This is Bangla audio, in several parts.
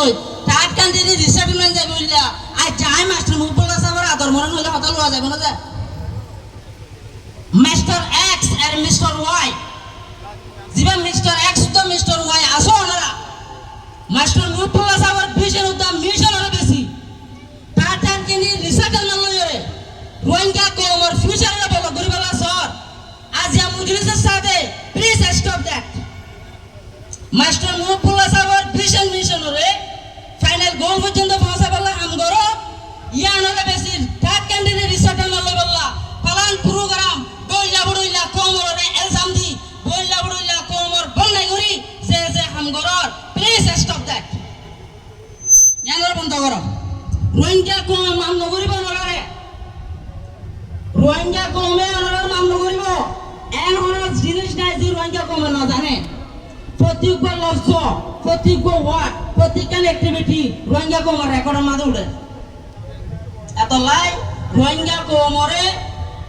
লই থার্ড কান্ট্রি রিসেটলমেন্ট যাই বললা আই চাই মাস্টার মুকুল্লা সাহেবের আদর মরণ হইলে হতা লওয়া যাবে না যায় মাস্টার এক্স আর মিস্টার ওয়াই জিবা মিস্টার এক্স তো মিস্টার ওয়াই আসো ওনারা মাস্টার মুকুল্লা সাহেবের ভিশন উদ্দাম মিশন আরো বেশি থার্ড কান্ট্রি রিসেটলমেন্ট লই রোহিঙ্গা কমর ফিউচারে বলো গরিবালা সর আজিয়া মুজলিসের সাথে প্লিজ স্টপ দ্যাট মাস্টার মুকুল্লা সাহেবের ভিশন মিশন রে ফাইনাল গোল পর্যন্ত পৌঁছাবলা হাম গরো ইয়ানরে বেশি থার্ড কান্ট্রি রিসেটলমেন্ট লই বললা পালান প্রোগ্রাম বইলা বড়ইলা কমরে এলজাম দি বইলা বড়ইলা কমর বন্নাই করি যে যে হাম গরো প্লিজ স্টপ দ্যাট ইয়ানরে বন্ধ করো রোহিঙ্গা কম মান্য করিব নরে রোহিঙ্গা কমে ওনারা মান্য করিব এন ওনারা জিনিস নাই যে রোহিঙ্গা কমে না জানে প্রত্যেক লক্ষ্য প্রত্যেক ওয়ার্ড প্রত্যেক অ্যাক্টিভিটি রোহিঙ্গা কমের রেকর্ডের মাঝে উঠে এত লাই রোহিঙ্গা কমরে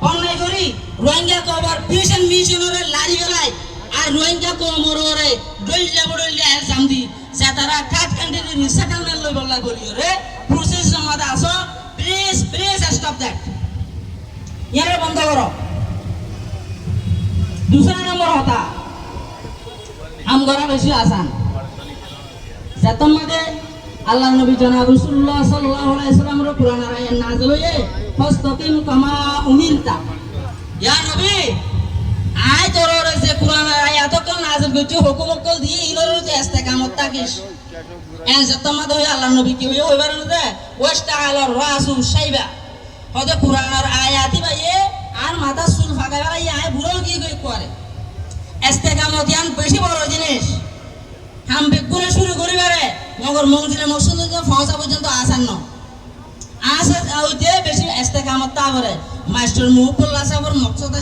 অন্যায় করি রোহিঙ্গা কমর ভিশন মিশনরে লারি গেলাই আর রোহিঙ্গা কমরে দইলা বড়ইলা এলজাম দি যে তারা থার্ড কান্ট্রি রিসেটলমেন্ট লই বলা বলিও রে প্রসেস জমাতে আসো প্লিজ প্লিজ স্টপ দ্যাট ইয়ারে বন্ধ করো दूसरा नंबर होता हम गरा बेशी आसान जतन मध्ये अल्लाह नबी जनाब रसूलुल्लाह सल्लल्लाहु अलैहि वसल्लम रो कुरान आयात नाजिल होये फस्तकिम कमा उमिरता या नबी आय तोरे जे कुरान आयात को नाजिल करছে হুকুম কল দিয়ে ইনর যে ইস্তেকামত তাকিস এন জতন मध्ये होय अल्लाह नबी কি होय হইবার না ওয়াস্তা আলা রাসু শাইবা হদে কুরআনের আয়াতি বাইয়ে আর মাথা চুল ফাঁকা বেলা আয় বুড়ো কি করে ইস্তেকামত ইয়ান বেশি বড় জিনিস হাম বেগুনে শুরু করিবারে মগর মঞ্জিলে মসজিদ পৌঁছা পর্যন্ত আসান ন আসে ওইতে বেশি ইস্তেকামত তা করে মাস্টার মুকুল্লা সাহেবের মকসদ